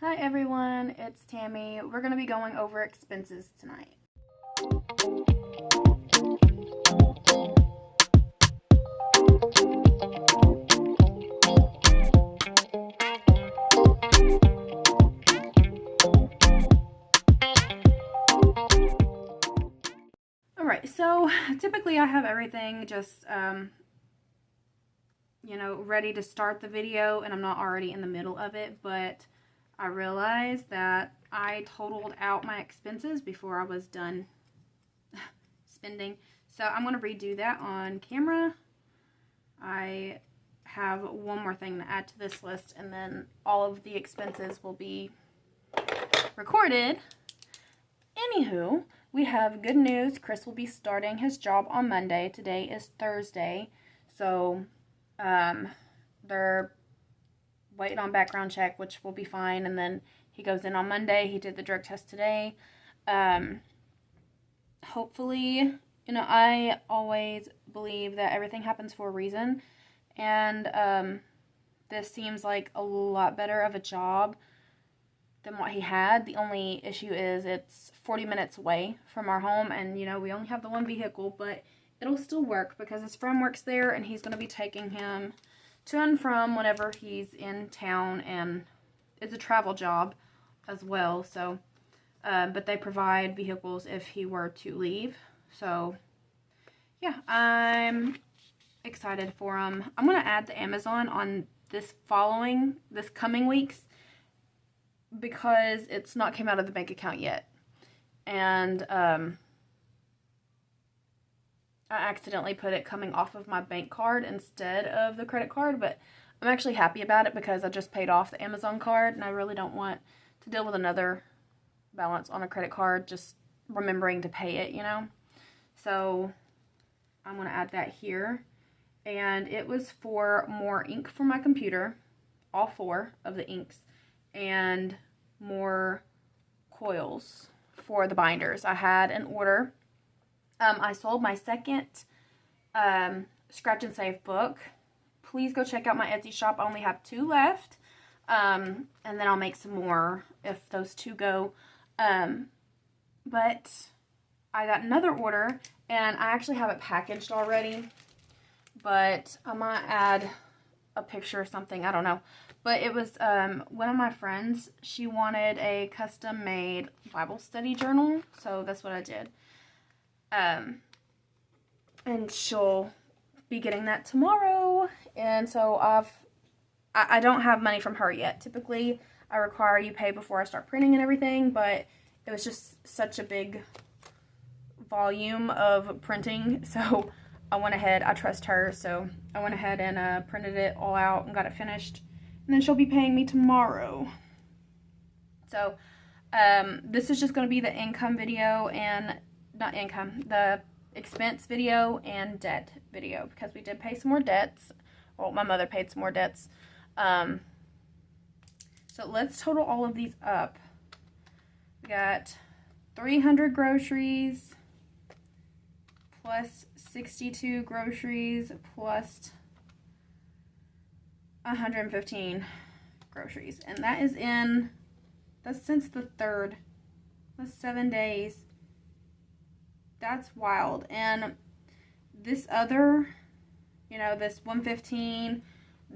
Hi everyone, it's Tammy. We're going to be going over expenses tonight. Alright, so typically I have everything just, ready to start the video and I'm not already in the middle of it, but I realized that I totaled out my expenses before I was done spending. So I'm going to redo that on camera. I have one more thing to add to this list and then all of the expenses will be recorded. Anywho, we have good news. Chris will be starting his job on Monday. Today is Thursday. So they're waiting on background check, which will be fine, and then he goes in on Monday. He did the drug test today. Hopefully, I always believe that everything happens for a reason, and this seems like a lot better of a job than what he had. The only issue is it's 40 minutes away from our home, and we only have the one vehicle, but it'll still work because his friend works there and he's going to be taking him to and from whenever he's in town, and it's a travel job as well. So but they provide vehicles if he were to leave. So yeah, I'm excited for him. I'm going to add the Amazon on this coming weeks because it's not came out of the bank account yet, and I accidentally put it coming off of my bank card instead of the credit card, but I'm actually happy about it because I just paid off the Amazon card and I really don't want to deal with another balance on a credit card, just remembering to pay it, So I'm going to add that here. And it was for more ink for my computer, all 4 of the inks, and more coils for the binders. I had an order. I sold my second Scratch and Save book. Please go check out my Etsy shop. I only have 2 left. And then I'll make some more if those 2 go. But I got another order, and I actually have it packaged already. But I might add a picture or something. I don't know. But it was one of my friends. She wanted a custom-made Bible study journal. So that's what I did. And she'll be getting that tomorrow, and so I don't have money from her yet. Typically I require you pay before I start printing and everything, but it was just such a big volume of printing, so I went ahead, I trust her, so I went ahead and printed it all out and got it finished, and then she'll be paying me tomorrow. So this is just going to be the income video, and not income, the expense video and debt video, because we did pay some more debts. Well, my mother paid some more debts. So let's total all of these up. We got 300 groceries, plus 62 groceries, plus 115 groceries. And that is that's since the 3rd. That's 7 days. That's wild. And this other, this 115,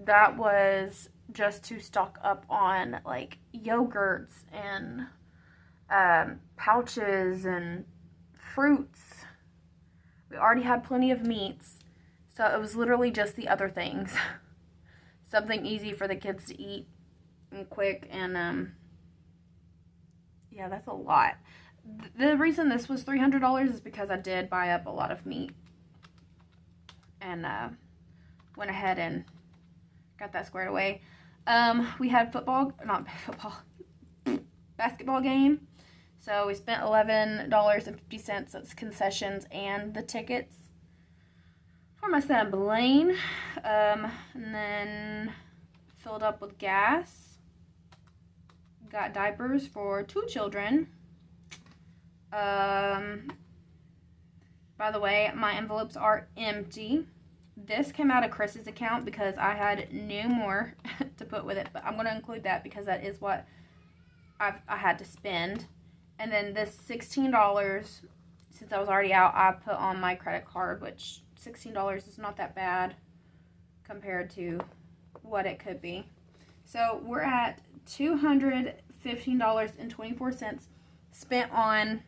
that was just to stock up on like yogurts and pouches and fruits. We already had plenty of meats, so it was literally just the other things. Something easy for the kids to eat and quick, and yeah, that's a lot. The reason this was $300 is because I did buy up a lot of meat and went ahead and got that squared away. We had basketball game. So we spent $11.50. That's concessions and the tickets for my son Blaine. And then filled up with gas. Got diapers for 2 children. By the way, my envelopes are empty. This came out of Chris's account because I had no more to put with it, but I'm going to include that because that is what I had to spend. And then this $16, since I was already out, I put on my credit card, which $16 is not that bad compared to what it could be. So we're at $215.24 spent on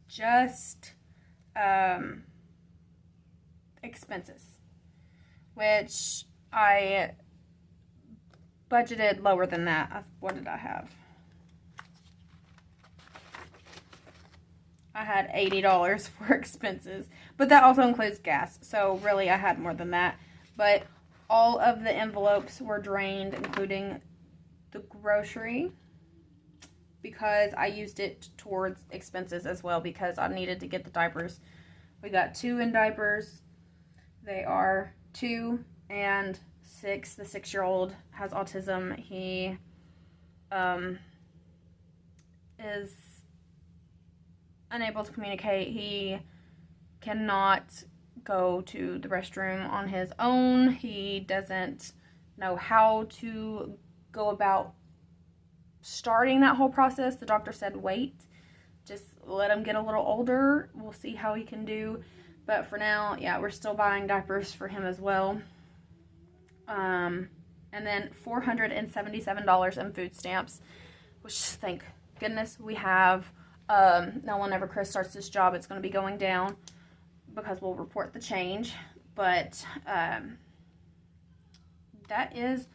just expenses, which I budgeted lower than that. What did I have? I had $80 for expenses, but that also includes gas. So really I had more than that. But all of the envelopes were drained, including the grocery, because I used it towards expenses as well because I needed to get the diapers. We got 2 in diapers. They are 2 and 6. The 6-year-old has autism. He is unable to communicate. He cannot go to the restroom on his own. He doesn't know how to go about starting that whole process. The doctor said wait, just let him get a little older. We'll see how he can do. But for now, yeah, we're still buying diapers for him as well. And then $477 in food stamps, which thank goodness we have. Now whenever Chris starts this job, it's going to be going down because we'll report the change. But that is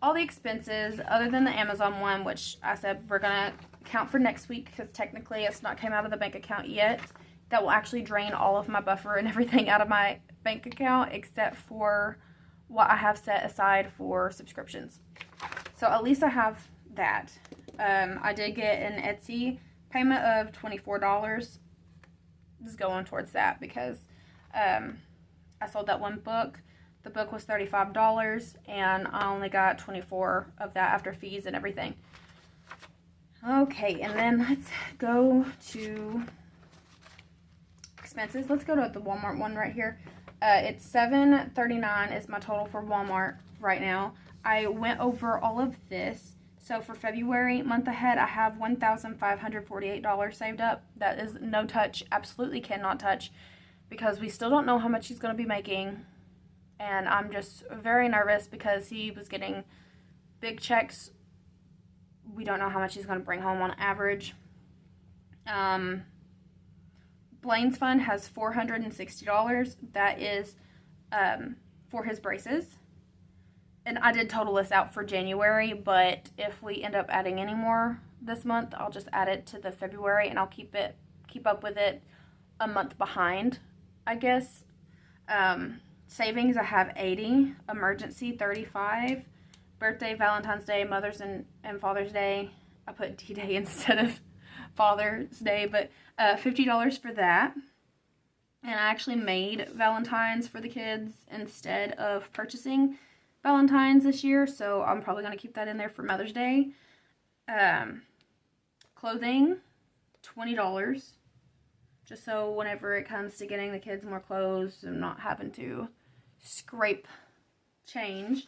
all the expenses other than the Amazon one, which I said we're going to count for next week because technically it's not came out of the bank account yet. That will actually drain all of my buffer and everything out of my bank account except for what I have set aside for subscriptions. So at least I have that. I did get an Etsy payment of $24. This is going towards that because I sold that one book. The book was $35 and I only got $24 of that after fees and everything. Okay, and then let's go to expenses. Let's go to the Walmart one right here. It's $7.39 is my total for Walmart right now. I went over all of this. So for February, month ahead, I have $1,548 saved up. That is no touch, absolutely cannot touch, because we still don't know how much he's going to be making. And I'm just very nervous because he was getting big checks. We don't know how much he's going to bring home on average. Blaine's fund has $460. That is for his braces. And I did total this out for January, but if we end up adding any more this month, I'll just add it to the February and I'll keep up with it a month behind, I guess. Savings, I have 80. Emergency, 35. Birthday, Valentine's Day, Mother's and Father's Day. I put D-Day instead of Father's Day, but $50 for that. And I actually made Valentine's for the kids instead of purchasing Valentine's this year, so I'm probably going to keep that in there for Mother's Day. Clothing, $20, just so whenever it comes to getting the kids more clothes, I'm not having to scrape change.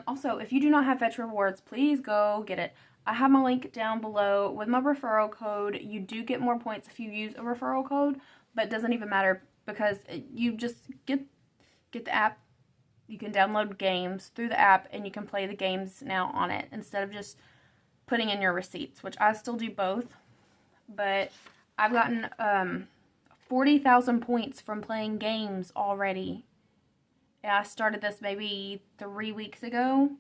Also, if you do not have Fetch Rewards, please go get it. I have my link down below. With my referral code, you do get more points if you use a referral code, but it doesn't even matter because you just get the app. You can download games through the app and you can play the games now on it instead of just putting in your receipts, which I still do both. But I've gotten 40,000 points from playing games already. Yeah, I started this maybe 3 weeks ago.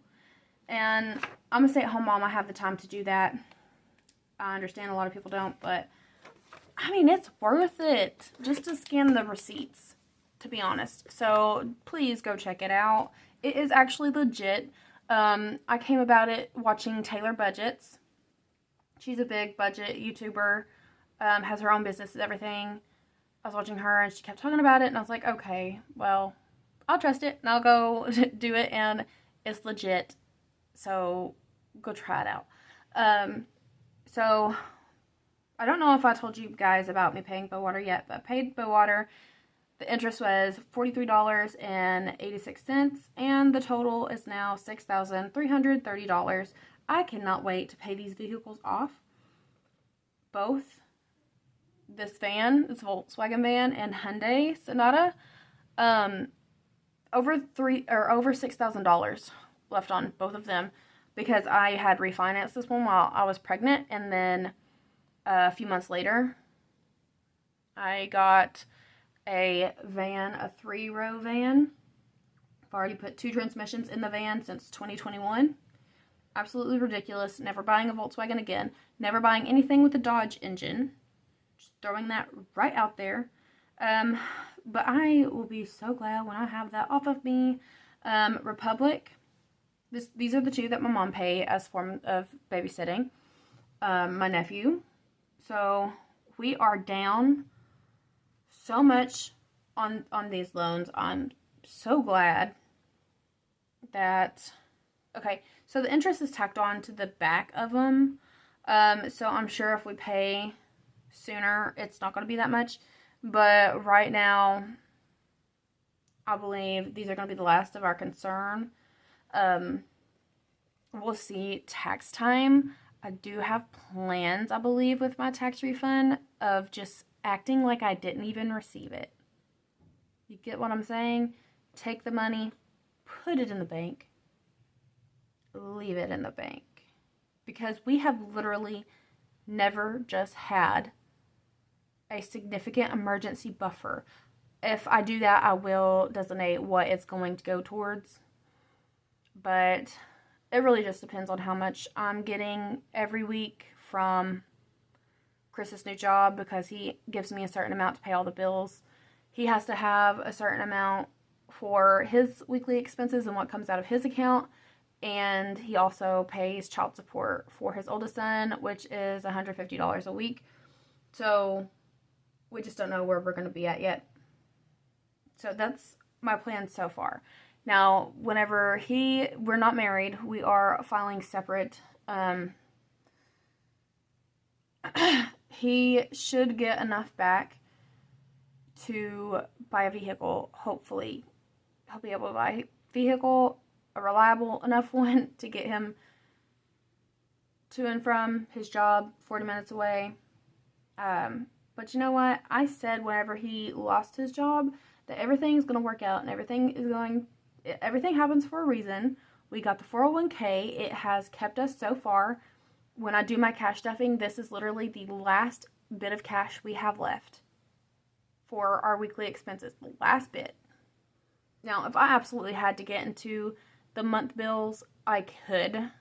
And I'm a stay-at-home mom. I have the time to do that. I understand a lot of people don't, but I mean, it's worth it just to scan the receipts, to be honest. So please go check it out. It is actually legit. I came about it watching Taylor Budgets. She's a big budget YouTuber, has her own business and everything. I was watching her and she kept talking about it and I was like, okay, well, I'll trust it and I'll go do it, and it's legit. So go try it out. So I don't know if I told you guys about me paying Bowater yet, but I paid Bowater. The interest was $43.86, and the total is now $6,330. I cannot wait to pay these vehicles off. Both. This Volkswagen van, and Hyundai Sonata. Over $6,000 left on both of them because I had refinanced this one while I was pregnant, and then a few months later I got a van, a 3-row van. I've already put 2 transmissions in the van since 2021. Absolutely ridiculous. Never buying a Volkswagen again. Never buying anything with a Dodge engine. Just throwing that right out there. But I will be so glad when I have that off of me. Republic. These are the 2 that my mom paid as form of babysitting. My nephew. So we are down so much on these loans. I'm so glad that... Okay, so the interest is tacked on to the back of them. So I'm sure if we pay sooner, it's not going to be that much. But right now, I believe these are going to be the last of our concern. We'll see tax time. I do have plans, I believe, with my tax refund of just acting like I didn't even receive it. You get what I'm saying? Take the money, put it in the bank, leave it in the bank. Because we have literally never just had a significant emergency buffer. If I do that, I will designate what it's going to go towards. But it really just depends on how much I'm getting every week from Chris's new job, because he gives me a certain amount to pay all the bills. He has to have a certain amount for his weekly expenses and what comes out of his account. And he also pays child support for his oldest son, which is $150 a week. So we just don't know where we're going to be at yet. So that's my plan so far. Now, whenever we're not married, we are filing separate. He should get enough back to buy a vehicle. Hopefully, he'll be able to buy a vehicle, a reliable enough one to get him to and from his job, 40 minutes away. But you know what? I said whenever he lost his job that everything's going to work out and everything happens for a reason. We got the 401k. It has kept us so far. When I do my cash stuffing, this is literally the last bit of cash we have left for our weekly expenses. The last bit. Now, if I absolutely had to get into the month bills, I could.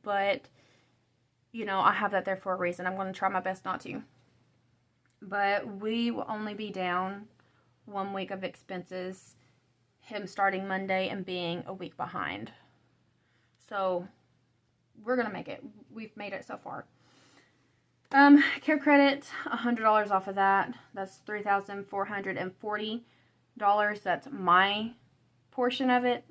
But, you know, I have that there for a reason. I'm going to try my best not to. But we will only be down 1 week of expenses, him starting Monday and being a week behind. So we're going to make it. We've made it so far. Care credit, $100 off of that. That's $3,440. That's my portion of it.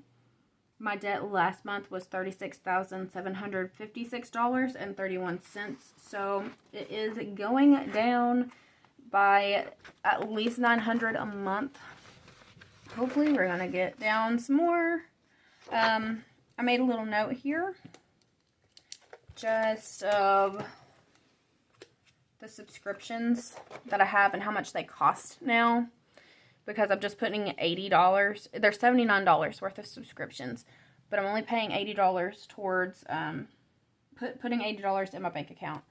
My debt last month was $36,756.31. So it is going down by at least $900 a month. Hopefully we're going to get down some more. I made a little note here just of the subscriptions that I have and how much they cost now, because I'm just putting $80. There's $79 worth of subscriptions, but I'm only paying $80 towards putting $80 in my bank account.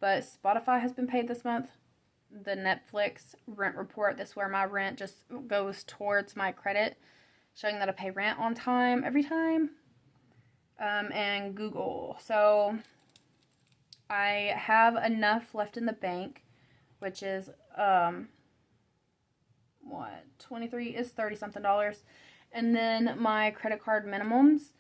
But Spotify has been paid this month. The Netflix rent report, that's where my rent just goes towards my credit, showing that I pay rent on time every time. And Google. So I have enough left in the bank, which is 23 is 30 something dollars. And then my credit card minimums,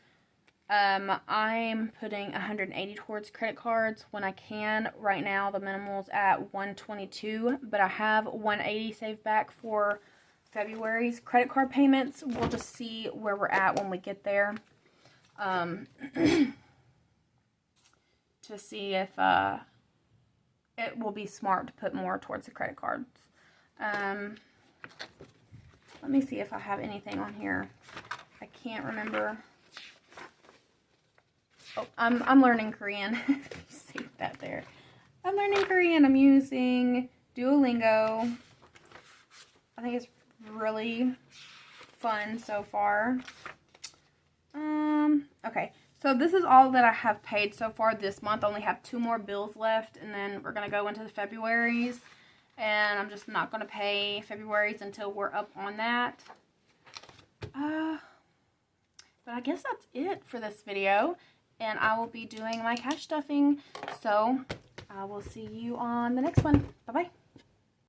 I'm putting 180 towards credit cards when I can. Right now the minimal's at 122, but I have 180 saved back for February's credit card payments. We'll just see where we're at when we get there. To see if it will be smart to put more towards the credit cards. Let me see if I have anything on here. I can't remember. Oh, I'm learning Korean. See that there. I'm learning Korean. I'm using Duolingo. I think it's really fun so far. Okay. So this is all that I have paid so far this month. I only have 2 more bills left, and then we're going to go into the February's. And I'm just not going to pay February's until we're up on that. But I guess that's it for this video. And I will be doing my cash stuffing. So I will see you on the next one. Bye-bye.